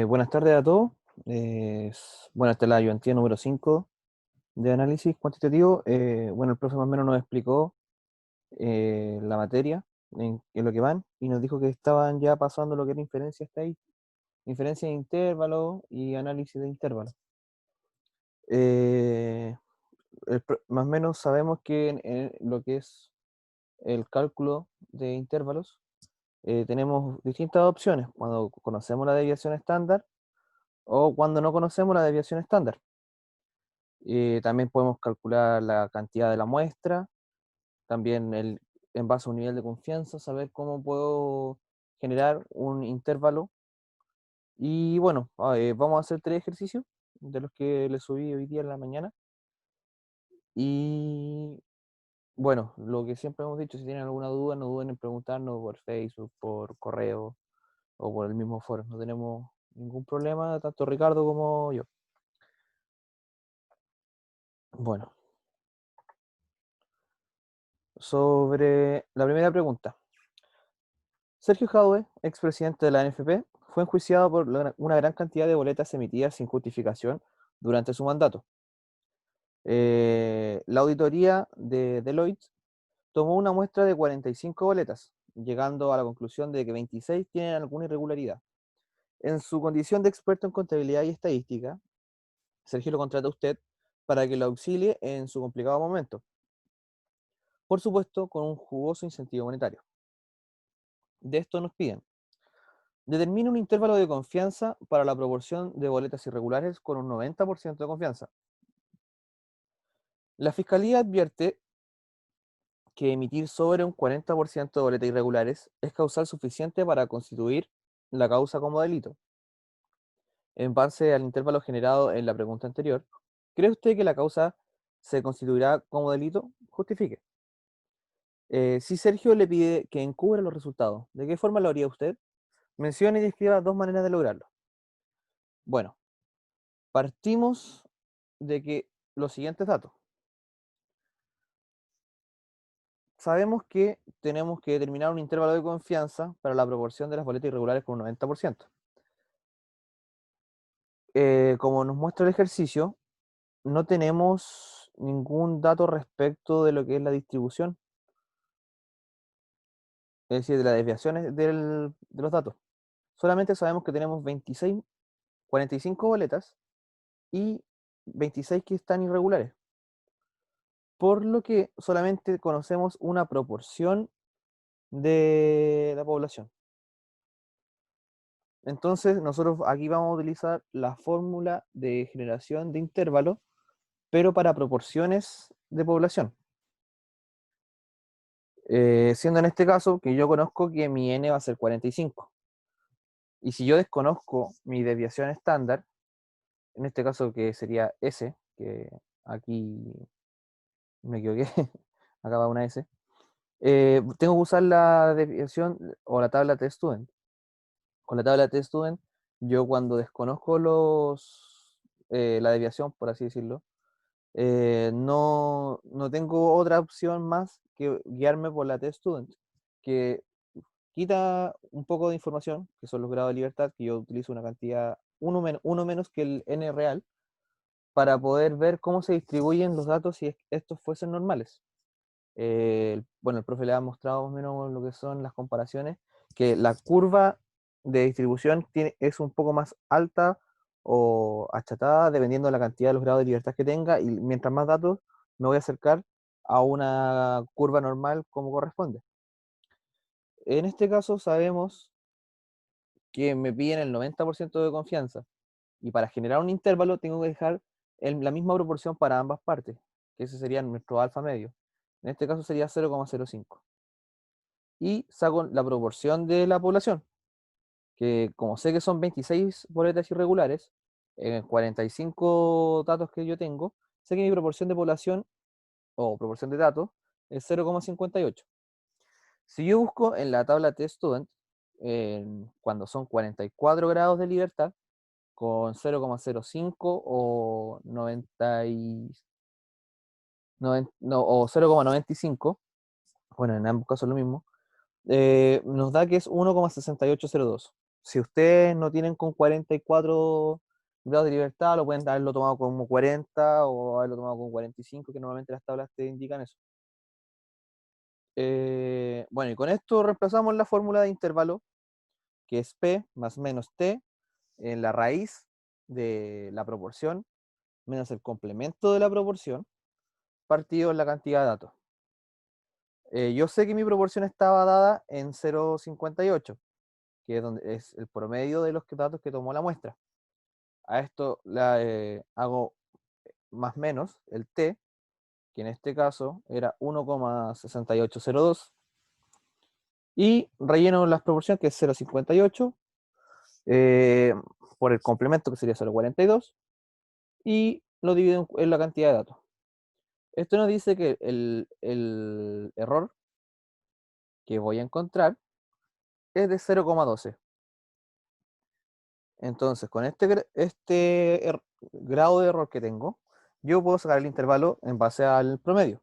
Buenas tardes a todos. Bueno, esta es la ayudantía número 5 de análisis cuantitativo. Bueno, el profe más o menos nos explicó la materia en lo que van y nos dijo que estaban ya pasando lo que era inferencia estadística, inferencia de intervalos y análisis de intervalos. Eh, Más o menos sabemos que en lo que es el cálculo de intervalos tenemos distintas opciones cuando conocemos la desviación estándar o cuando no conocemos la desviación estándar. También podemos calcular la cantidad de la muestra, también en base a un nivel de confianza, saber cómo puedo generar un intervalo. Y bueno, vamos a hacer 3 ejercicios de los que les subí hoy día en la mañana. Y bueno, lo que siempre hemos dicho, si tienen alguna duda, no duden en preguntarnos por Facebook, por correo o por el mismo foro. No tenemos ningún problema, tanto Ricardo como yo. Bueno, sobre la primera pregunta. Sergio Jadue, expresidente de la ANFP, fue enjuiciado por una gran cantidad de boletas emitidas sin justificación durante su mandato. La auditoría de Deloitte tomó una muestra de 45 boletas, llegando a la conclusión de que 26 tienen alguna irregularidad. En su condición de experto en contabilidad y estadística, Sergio lo contrata a usted para que lo auxilie en su complicado momento, por supuesto con un jugoso incentivo monetario. De esto nos piden: determina un intervalo de confianza para la proporción de boletas irregulares con un 90% de confianza. La Fiscalía advierte que emitir sobre un 40% de boletas irregulares es causal suficiente para constituir la causa como delito. En base al intervalo generado en la pregunta anterior, ¿cree usted que la causa se constituirá como delito? Justifique. Si Sergio le pide que encubra los resultados, ¿de qué forma lo haría usted? Mencione y describa 2 maneras de lograrlo. Bueno, partimos de que los siguientes datos. Sabemos que tenemos que determinar un intervalo de confianza para la proporción de las boletas irregulares con un 90%. Como nos muestra el ejercicio, no tenemos ningún dato respecto de lo que es la distribución, es decir, de las desviaciones de los datos. Solamente sabemos que tenemos 26, 45 boletas y 26 que están irregulares, por lo que solamente conocemos una proporción de la población. Entonces, nosotros aquí vamos a utilizar la fórmula de generación de intervalos, pero para proporciones de población. Siendo en este caso que yo conozco que mi n va a ser 45. Y si yo desconozco mi desviación estándar, en este caso que sería S, que aquí me equivoqué, acá va una S, tengo que usar la desviación o la tabla T-Student. Con la tabla T-Student, yo cuando desconozco la desviación, por así decirlo, no tengo otra opción más que guiarme por la T-Student, que quita un poco de información, que son los grados de libertad, que yo utilizo una cantidad, uno menos que el n real, para poder ver cómo se distribuyen los datos si estos fuesen normales. Bueno, el profe le ha mostrado más o menos lo que son las comparaciones, que la curva de distribución es un poco más alta o achatada dependiendo de la cantidad de los grados de libertad que tenga, y mientras más datos me voy a acercar a una curva normal como corresponde. En este caso sabemos que me piden el 90% de confianza, y para generar un intervalo tengo que dejar la misma proporción para ambas partes, que ese sería nuestro alfa medio. En este caso sería 0,05. Y saco la proporción de la población, que como sé que son 26 boletas irregulares, en 45 datos que yo tengo, sé que mi proporción de población o proporción de datos es 0,58. Si yo busco en la tabla T-Student, cuando son 44 grados de libertad, con 0,05 o 0,95, bueno, en ambos casos lo mismo, nos da que es 1,6802. Si ustedes no tienen con 44 grados de libertad, lo pueden haberlo tomado como 40 o haberlo tomado con 45, que normalmente las tablas te indican eso. Bueno, y con esto reemplazamos la fórmula de intervalo, que es P más menos T, en la raíz de la proporción, menos el complemento de la proporción, partido en la cantidad de datos. Yo sé que mi proporción estaba dada en 0,58, que es, donde es el promedio de los datos que tomó la muestra. A esto hago más menos el T, que en este caso era 1,6802, y relleno las proporciones, que es 0,58, por el complemento, que sería 0,42, y lo divido en la cantidad de datos. Esto nos dice que el error que voy a encontrar es de 0,12. Entonces, con este grado de error que tengo, yo puedo sacar el intervalo en base al promedio.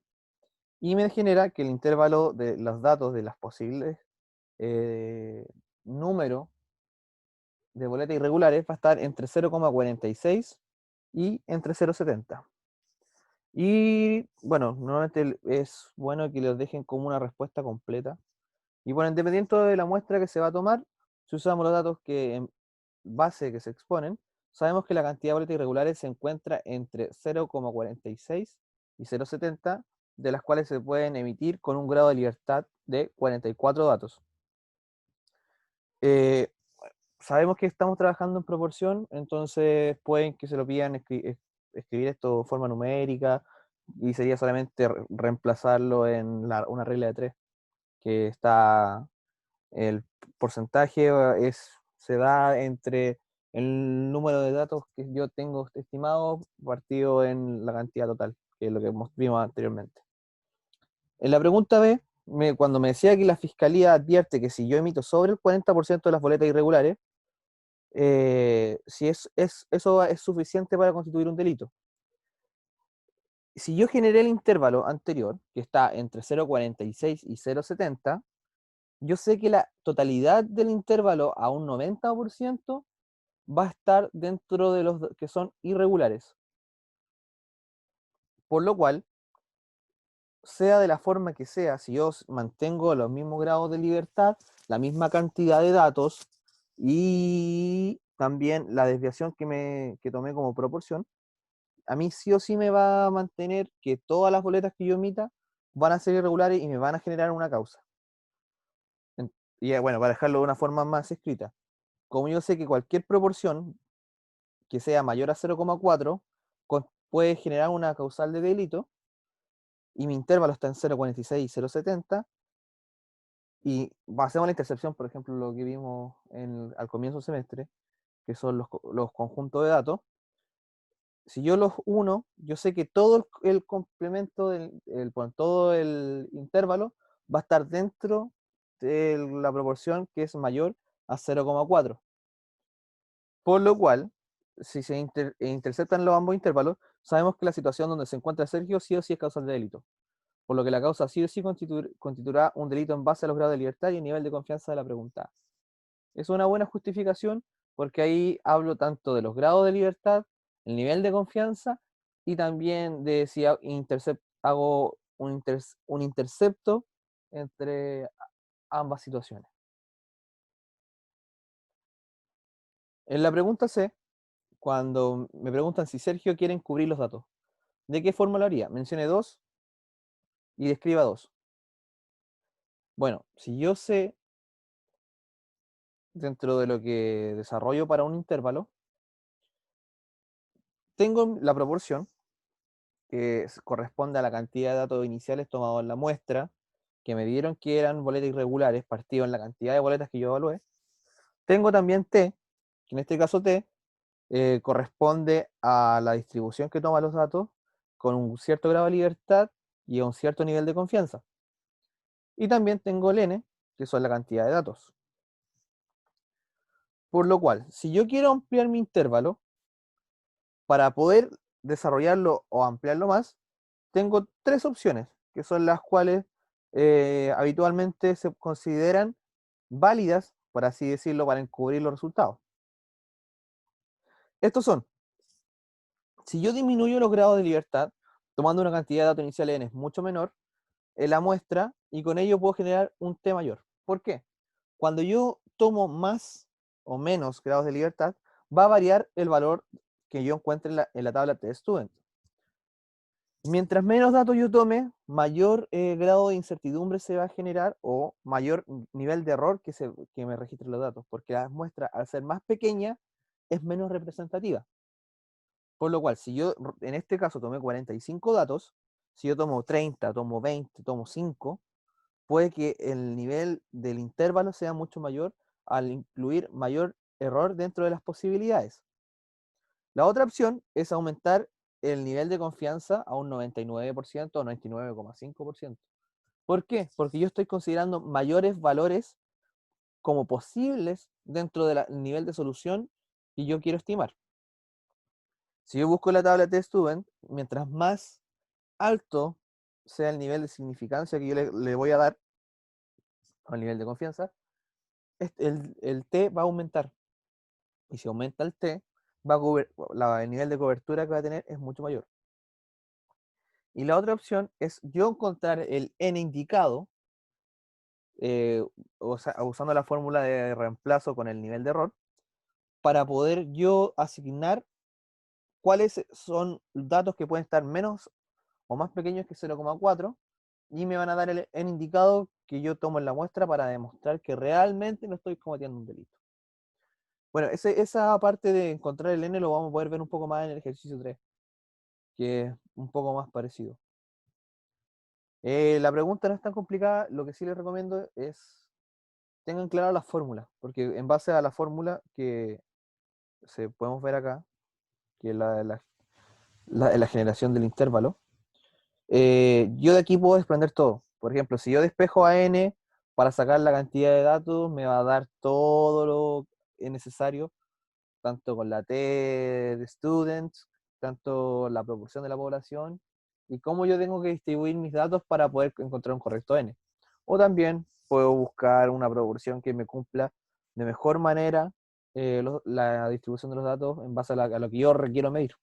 Y me genera que el intervalo de los datos de las posibles eh, números de boletas irregulares va a estar entre 0,46 y entre 0,70. Y bueno, normalmente es bueno que los dejen como una respuesta completa. Y bueno, independiente de la muestra que se va a tomar, si usamos los datos que en base que se exponen, sabemos que la cantidad de boletas irregulares se encuentra entre 0,46 y 0,70, de las cuales se pueden emitir con un grado de libertad de 44 datos. Sabemos que estamos trabajando en proporción, entonces pueden que se lo pidan escribir esto de forma numérica, y sería solamente reemplazarlo en una regla de 3, que está el porcentaje se da entre el número de datos que yo tengo estimado partido en la cantidad total, que es lo que vimos anteriormente. En la pregunta B, cuando me decía que la fiscalía advierte que si yo emito sobre el 40% de las boletas irregulares, si eso es suficiente para constituir un delito. Si yo generé el intervalo anterior, que está entre 0,46 y 0,70, yo sé que la totalidad del intervalo a un 90% va a estar dentro de los que son irregulares. Por lo cual, sea de la forma que sea, si yo mantengo los mismos grados de libertad, la misma cantidad de datos y también la desviación que tomé como proporción, a mí sí o sí me va a mantener que todas las boletas que yo emita van a ser irregulares y me van a generar una causa. Y bueno, para dejarlo de una forma más escrita, como yo sé que cualquier proporción que sea mayor a 0,4 puede generar una causal de delito, y mi intervalo está en 0,46 y 0,70, y hacemos la intercepción, por ejemplo, lo que vimos al comienzo del semestre, que son los conjuntos de datos. Si yo los uno, yo sé que todo el complemento, todo el intervalo va a estar dentro de la proporción que es mayor a 0,4. Por lo cual, si se interceptan los ambos intervalos, sabemos que la situación donde se encuentra Sergio sí o sí es causal de delito. Por lo que la causa sí o sí constituirá un delito en base a los grados de libertad y el nivel de confianza de la pregunta. Es una buena justificación, porque ahí hablo tanto de los grados de libertad, el nivel de confianza, y también de si hago un intercepto entre ambas situaciones. En la pregunta C, cuando me preguntan si Sergio quiere encubrir los datos, ¿de qué forma lo haría? Mencione dos y describa dos. Bueno, si yo sé, dentro de lo que desarrollo para un intervalo, tengo la proporción que corresponde a la cantidad de datos iniciales tomados en la muestra, que me dieron que eran boletas irregulares, partido en la cantidad de boletas que yo evalué. Tengo también T, que en este caso T corresponde a la distribución que toma los datos con un cierto grado de libertad y a un cierto nivel de confianza. Y también tengo el N, que son la cantidad de datos. Por lo cual, si yo quiero ampliar mi intervalo, para poder desarrollarlo o ampliarlo más, tengo tres opciones, que son las cuales habitualmente se consideran válidas, por así decirlo, para encubrir los resultados. Estos son, si yo disminuyo los grados de libertad, tomando una cantidad de datos iniciales n mucho menor, en la muestra, y con ello puedo generar un t mayor. ¿Por qué? Cuando yo tomo más o menos grados de libertad, va a variar el valor que yo encuentre en la tabla teststudent. Mientras menos datos yo tome, mayor grado de incertidumbre se va a generar o mayor nivel de error que me registre los datos, porque la muestra, al ser más pequeña, es menos representativa. Por lo cual, si yo en este caso tomé 45 datos, si yo tomo 30, tomo 20, tomo 5, puede que el nivel del intervalo sea mucho mayor al incluir mayor error dentro de las posibilidades. La otra opción es aumentar el nivel de confianza a un 99% o 99,5%. ¿Por qué? Porque yo estoy considerando mayores valores como posibles dentro del nivel de solución que yo quiero estimar. Si yo busco la tabla de student, mientras más alto sea el nivel de significancia que yo le voy a dar al nivel de confianza, el T va a aumentar. Y si aumenta el T, el nivel de cobertura que va a tener es mucho mayor. Y la otra opción es yo encontrar el n indicado, usando la fórmula de reemplazo con el nivel de error, para poder yo asignar cuáles son datos que pueden estar menos o más pequeños que 0,4 y me van a dar el n indicado que yo tomo en la muestra para demostrar que realmente no estoy cometiendo un delito. Bueno, esa parte de encontrar el n lo vamos a poder ver un poco más en el ejercicio 3, que es un poco más parecido. La pregunta no es tan complicada, lo que sí les recomiendo es tengan claras las fórmulas, porque en base a la fórmula que podemos ver acá, que es la generación del intervalo, yo de aquí puedo desprender todo. Por ejemplo, si yo despejo a n para sacar la cantidad de datos, me va a dar todo lo necesario, tanto con la T de students, tanto la proporción de la población, y cómo yo tengo que distribuir mis datos para poder encontrar un correcto n. O también puedo buscar una proporción que me cumpla de mejor manera la distribución de los datos en base a lo que yo requiero medir.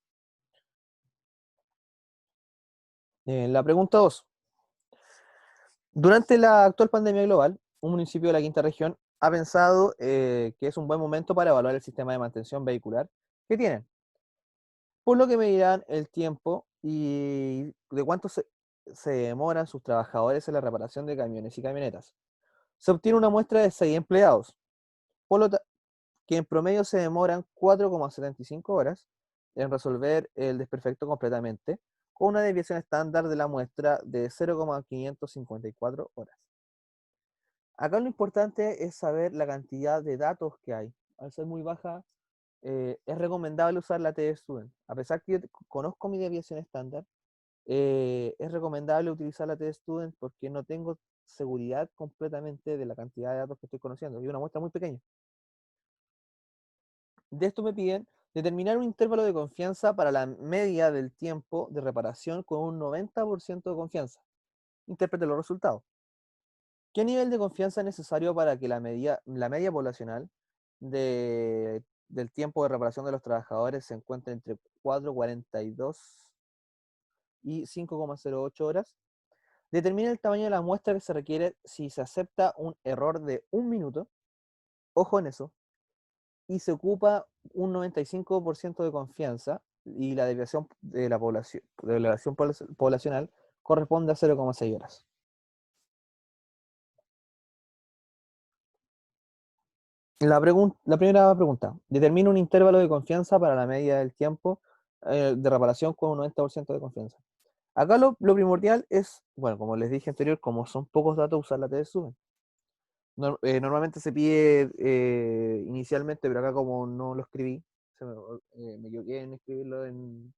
La pregunta 2. Durante la actual pandemia global, un municipio de la quinta región ha pensado que es un buen momento para evaluar el sistema de mantención vehicular que tienen, por lo que medirán el tiempo y de cuánto se demoran sus trabajadores en la reparación de camiones y camionetas. Se obtiene una muestra de 6 empleados, por lo que en promedio se demoran 4,75 horas en resolver el desperfecto completamente, con una desviación estándar de la muestra de 0,554 horas. Acá lo importante es saber la cantidad de datos que hay. Al ser muy baja, es recomendable usar la TD-Student. A pesar que yo conozco mi desviación estándar, es recomendable utilizar la TD-Student porque no tengo seguridad completamente de la cantidad de datos que estoy conociendo. Y una muestra muy pequeña. De esto me piden determinar un intervalo de confianza para la media del tiempo de reparación con un 90% de confianza. Interprete los resultados. ¿Qué nivel de confianza es necesario para que la media poblacional del tiempo de reparación de los trabajadores se encuentre entre 4,42 y 5,08 horas? Determina el tamaño de la muestra que se requiere si se acepta un error de 1 minuto, ojo en eso, y se ocupa un 95% de confianza y la desviación de la poblacional corresponde a 0,6 horas. La primera pregunta, determina un intervalo de confianza para la media del tiempo de reparación con un 90% de confianza. Acá lo primordial es, bueno, como les dije anterior, como son pocos datos, usar la TD-Student. Normalmente se pide inicialmente, pero acá como no lo escribí, me equivoqué en escribirlo en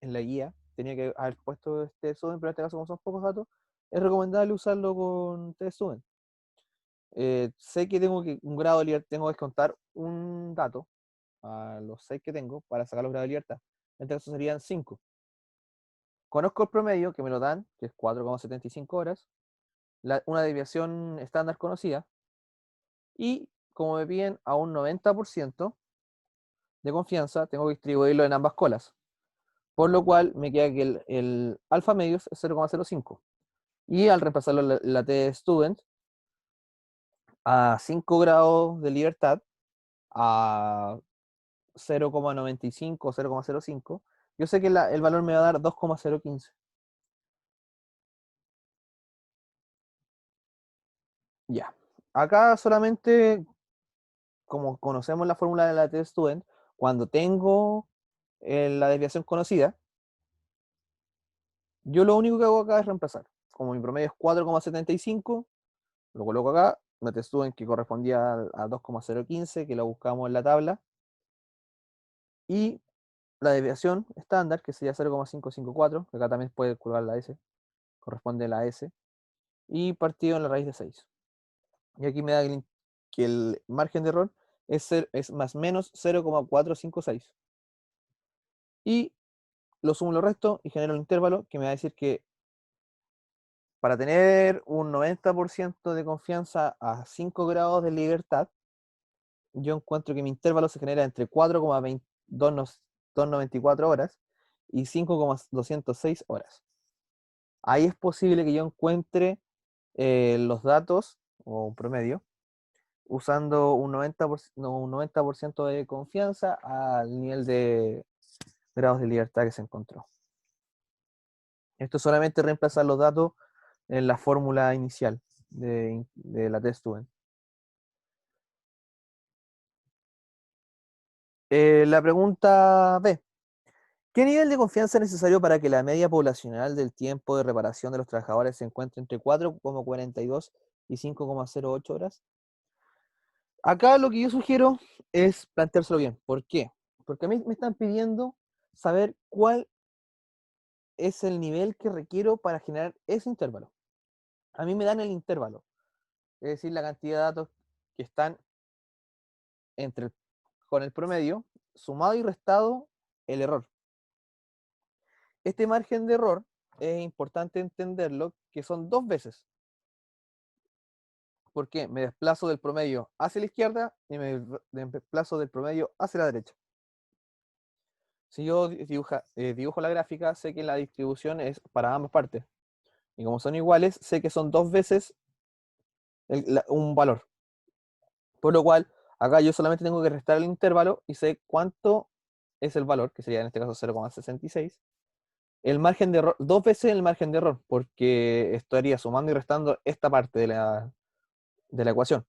la guía, tenía que haber puesto este Student, pero en este caso como son pocos datos, es recomendable usarlo con TD-Student. sé que tengo que un grado de libertad, tengo que descontar un dato a los 6 que tengo para sacar los grados de libertad. En este caso serían 5. Conozco el promedio que me lo dan, que es 4,75 horas, una desviación estándar conocida, y como me piden a un 90% de confianza, tengo que distribuirlo en ambas colas. Por lo cual me queda que el alfa medio es 0,05. Y al reemplazarlo la T-Student a 5 grados de libertad, a 0,95 o 0,05, yo sé que el valor me va a dar 2,015. Ya. Acá solamente, como conocemos la fórmula de la T-Student, cuando tengo la desviación conocida, yo lo único que hago acá es reemplazar. Como mi promedio es 4,75, lo coloco acá, la T-Student que correspondía a 2,015, que la buscamos en la tabla, y la desviación estándar, que sería 0,554, que acá también puede colgar la S, corresponde a la S, y partido en la raíz de 6. Y aquí me da que el margen de error es más o menos 0,456. Y lo sumo y lo resto y genero un intervalo que me va a decir que para tener un 90% de confianza a 5 grados de libertad, yo encuentro que mi intervalo se genera entre 4,294 horas y 5,206 horas. Ahí es posible que yo encuentre los datos, o un promedio, usando un 90%, no, un 90% de confianza al nivel de grados de libertad que se encontró. Esto es solamente reemplazar los datos en la fórmula inicial de la T-Student. La pregunta B. ¿Qué nivel de confianza es necesario para que la media poblacional del tiempo de reparación de los trabajadores se encuentre entre 4,42 y 5,08 horas? Acá lo que yo sugiero es planteárselo bien. ¿Por qué? Porque a mí me están pidiendo saber cuál es el nivel que requiero para generar ese intervalo. A mí me dan el intervalo, es decir, la cantidad de datos que están entre con el promedio, sumado y restado el error. Este margen de error es importante entenderlo, que son 2 veces. ¿Por qué? Me desplazo del promedio hacia la izquierda y me desplazo del promedio hacia la derecha. Si yo dibujo la gráfica, sé que la distribución es para ambas partes. Y como son iguales, sé que son 2 veces un valor. Por lo cual, acá yo solamente tengo que restar el intervalo y sé cuánto es el valor, que sería en este caso 0,66. El margen de error, 2 veces el margen de error, porque estaría sumando y restando esta parte de la ecuación.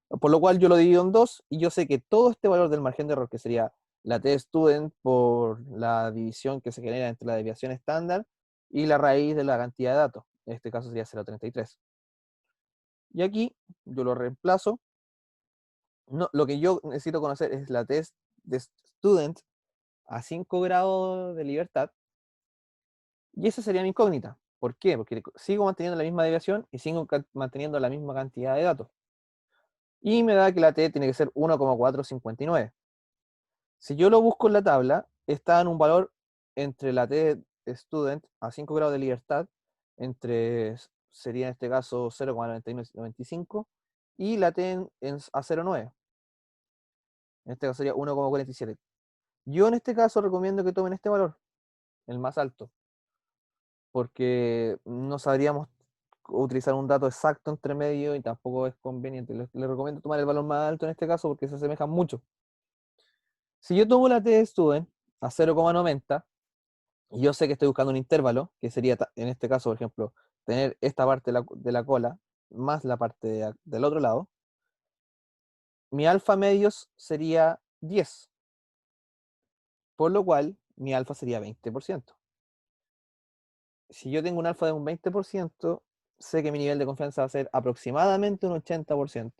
Por lo cual yo lo divido en 2 y yo sé que todo este valor del margen de error, que sería la T-Student por la división que se genera entre la desviación estándar y la raíz de la cantidad de datos. En este caso sería 0,33. Y aquí yo lo reemplazo. No, lo que yo necesito conocer es la test de student a 5 grados de libertad. Y esa sería mi incógnita. ¿Por qué? Porque sigo manteniendo la misma desviación y sigo manteniendo la misma cantidad de datos. Y me da que la T tiene que ser 1,459. Si yo lo busco en la tabla, está en un valor entre la T student a 5 grados de libertad, sería en este caso 0,9995, y la T a 0,9. En este caso sería 1,47. Yo en este caso recomiendo que tomen este valor, el más alto, porque no sabríamos utilizar un dato exacto entre medio y tampoco es conveniente. Les recomiendo tomar el valor más alto en este caso porque se asemejan mucho. Si yo tomo la T de student a 0,90 y yo sé que estoy buscando un intervalo, que sería en este caso, por ejemplo, tener esta parte de la cola más la parte del otro lado, mi alfa medios sería 10, por lo cual mi alfa sería 20%. Si yo tengo un alfa de un 20%, sé que mi nivel de confianza va a ser aproximadamente un 80%.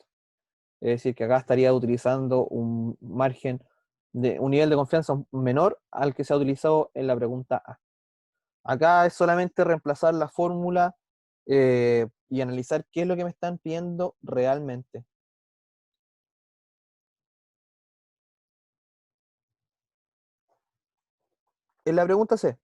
Es decir, que acá estaría utilizando un margen de un nivel de confianza menor al que se ha utilizado en la pregunta A. Acá es solamente reemplazar la fórmula y analizar qué es lo que me están pidiendo realmente. En la pregunta C,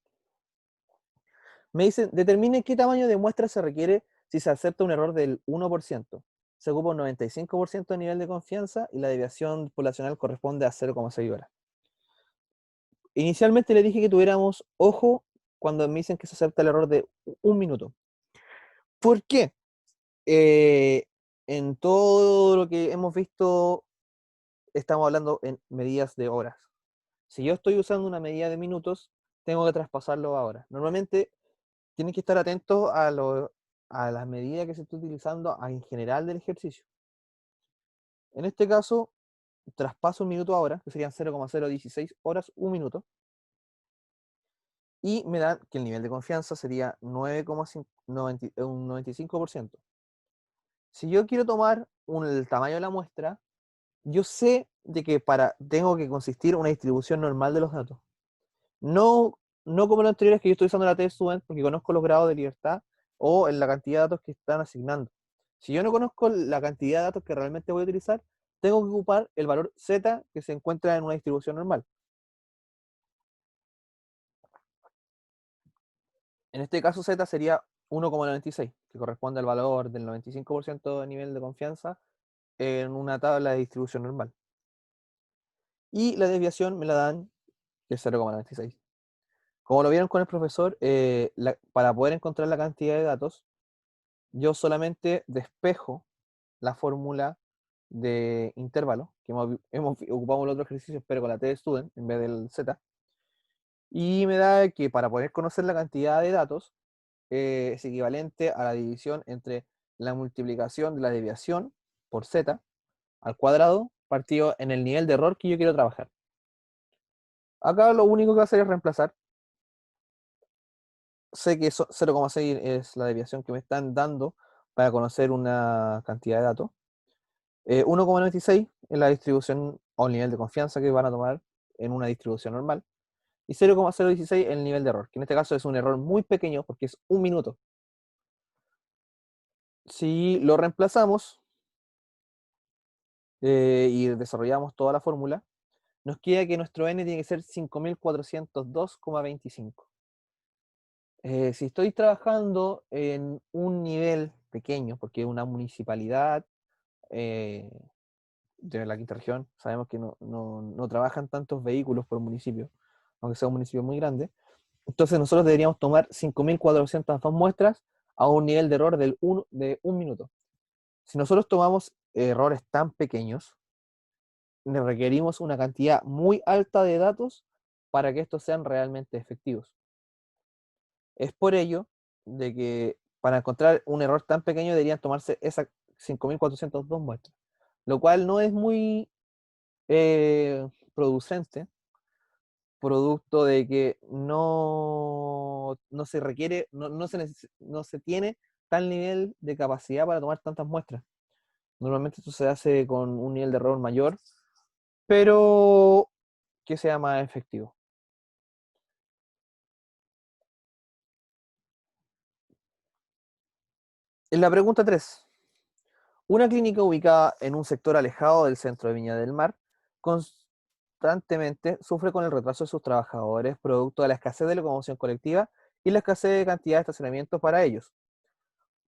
me dicen, determine qué tamaño de muestra se requiere si se acepta un error del 1%. Se ocupa un 95% de nivel de confianza y la desviación poblacional corresponde a 0,6 horas. Inicialmente le dije que tuviéramos ojo cuando me dicen que se acepta el error de un minuto. ¿Por qué? Eh, en todo lo que hemos visto, estamos hablando en medidas de horas. Si yo estoy usando una medida de minutos, tengo que traspasarlo a horas. Normalmente tienen que estar atentos a las medidas que se está utilizando en general del ejercicio. En este caso, traspaso un minuto a hora, que serían 0,016 horas, un minuto, y me dan que el nivel de confianza sería 9,90 un 95%. Si yo quiero tomar el tamaño de la muestra, yo sé de que tengo que consistir una distribución normal de los datos. No, no como los anteriores que yo estoy usando la T-Student porque conozco los grados de libertad o en la cantidad de datos que están asignando. Si yo no conozco la cantidad de datos que realmente voy a utilizar, tengo que ocupar el valor Z que se encuentra en una distribución normal. En este caso Z sería 1,96, que corresponde al valor del 95% de nivel de confianza en una tabla de distribución normal. Y la desviación me la dan, que es 0,96. Como lo vieron con el profesor, para poder encontrar la cantidad de datos, yo solamente despejo la fórmula de intervalo, que hemos ocupado en el otro ejercicio, pero con la T-Student en vez del Z, y me da que para poder conocer la cantidad de datos, es equivalente a la división entre la multiplicación de la desviación por Z al cuadrado partido en el nivel de error que yo quiero trabajar. Acá lo único que va a hacer es reemplazar. Sé que 0,6 es la desviación que me están dando para conocer una cantidad de datos. 1,96 es la distribución o el nivel de confianza que van a tomar en una distribución normal. Y 0,016 es el nivel de error, que en este caso es un error muy pequeño porque es un minuto. Si lo reemplazamos y desarrollamos toda la fórmula, nos queda que nuestro n tiene que ser 5402,25. Si estoy trabajando en un nivel pequeño, porque es una municipalidad eh, de la quinta región, sabemos que no trabajan tantos vehículos por municipio, aunque sea un municipio muy grande, entonces nosotros deberíamos tomar 5402 muestras a un nivel de error de un minuto. Si nosotros tomamos errores tan pequeños, requerimos una cantidad muy alta de datos para que estos sean realmente efectivos. Es por ello de que para encontrar un error tan pequeño deberían tomarse esas 5402 muestras, lo cual no es muy producente, producto de que no se requiere, no se tiene tal nivel de capacidad para tomar tantas muestras. Normalmente esto se hace con un nivel de error mayor, pero que sea más efectivo. En la pregunta 3, una clínica ubicada en un sector alejado del centro de Viña del Mar constantemente sufre con el retraso de sus trabajadores producto de la escasez de locomoción colectiva y la escasez de cantidad de estacionamientos para ellos.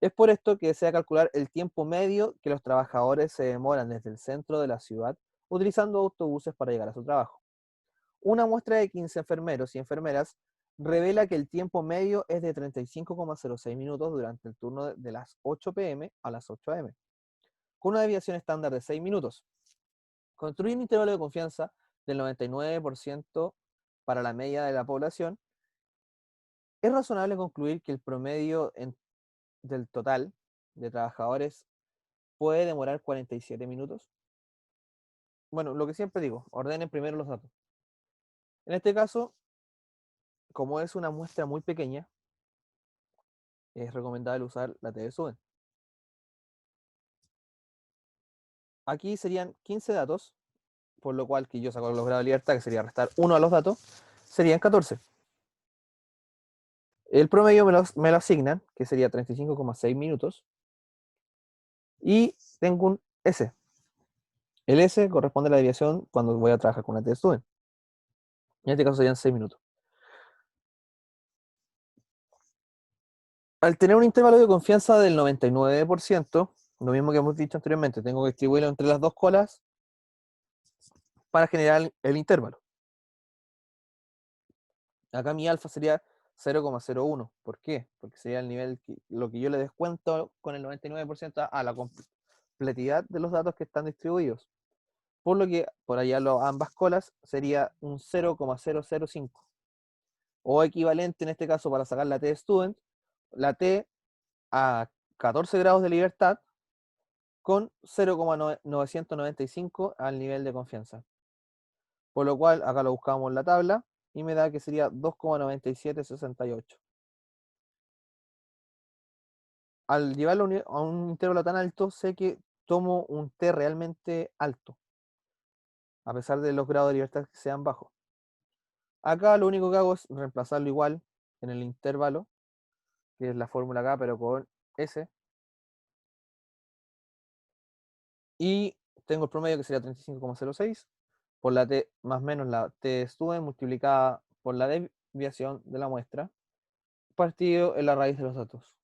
Es por esto que desea calcular el tiempo medio que los trabajadores se demoran desde el centro de la ciudad utilizando autobuses para llegar a su trabajo. Una muestra de 15 enfermeros y enfermeras revela que el tiempo medio es de 35,06 minutos durante el turno de las 8 pm a las 8 am, con una desviación estándar de 6 minutos. Construye un intervalo de confianza del 99% para la media de la población. Es razonable concluir que el promedio del total de trabajadores puede demorar 47 minutos. Bueno, lo que siempre digo, ordenen primero los datos. En este caso, como es una muestra muy pequeña, es recomendable usar la T-Student. Aquí serían 15 datos, por lo cual que yo saco los grados de libertad, que sería restar 1 a los datos, serían 14. El promedio me lo asignan, que sería 35,6 minutos, Y tengo un S. El S corresponde a la desviación cuando voy a trabajar con una T-Student. En este caso serían 6 minutos. Al tener un intervalo de confianza del 99%, lo mismo que hemos dicho anteriormente, tengo que distribuirlo entre las dos colas para generar el intervalo. Acá mi alfa sería 0,01. ¿Por qué? Porque sería el nivel, lo que yo le descuento con el 99% a la completidad de los datos que están distribuidos. Por lo que por allá ambas colas sería un 0,005. O equivalente en este caso para sacar la T de student, la T a 14 grados de libertad con 0,995 al nivel de confianza. Por lo cual acá lo buscamos en la tabla y me da que sería 2,9768. Al llevarlo a un intervalo tan alto, sé que tomo un T realmente alto, a pesar de los grados de libertad que sean bajos. Acá lo único que hago es reemplazarlo igual en el intervalo, que es la fórmula acá, pero con S. Y tengo el promedio que sería 35,06 por la T más menos la T student multiplicada por la desviación de la muestra, partido en la raíz de los datos.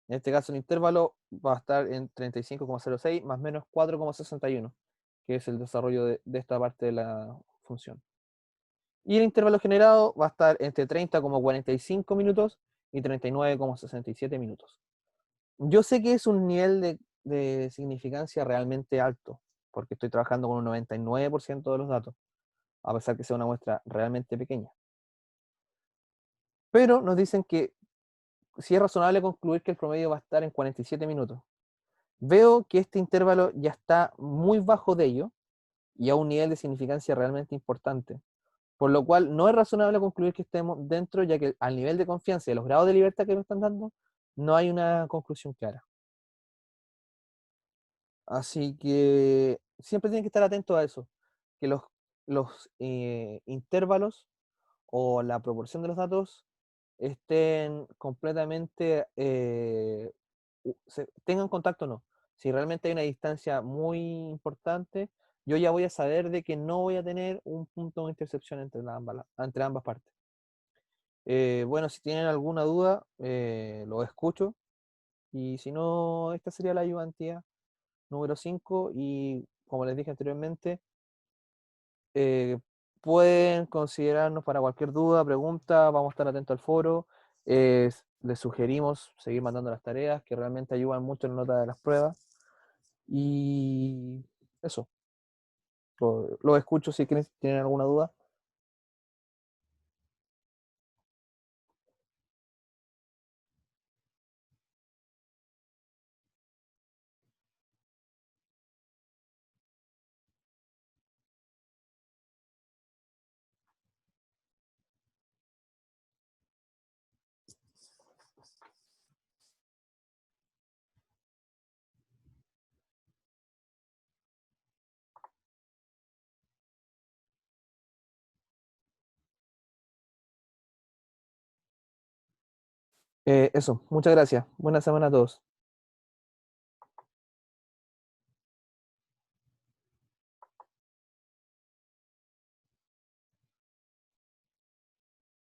En este caso el intervalo va a estar en 35,06 más menos 4,61, que es el desarrollo de esta parte de la función. Y el intervalo generado va a estar entre 30,45 minutos y 39,67 minutos. Yo sé que es un nivel de significancia realmente alto, porque estoy trabajando con un 99% de los datos, a pesar que sea una muestra realmente pequeña. Pero nos dicen que sí es razonable concluir que el promedio va a estar en 47 minutos. Veo que este intervalo ya está muy bajo de ello y a un nivel de significancia realmente importante, por lo cual no es razonable concluir que estemos dentro, ya que al nivel de confianza y los grados de libertad que me están dando, no hay una conclusión clara. Así que siempre tienen que estar atentos a eso, que los intervalos o la proporción de los datos estén completamente, tengan contacto o no. Si realmente hay una distancia muy importante, yo ya voy a saber de que no voy a tener un punto de intercepción entre ambas partes. Bueno, si tienen alguna duda, lo escucho. Y si no, esta sería la ayudantía número 5 y como les dije anteriormente, eh, pueden considerarnos para cualquier duda, pregunta, vamos a estar atentos al foro. Les sugerimos seguir mandando las tareas que realmente ayudan mucho en la nota de las pruebas. Y eso, lo escucho si tienen alguna duda. Eso, muchas gracias. Buena semana a todos.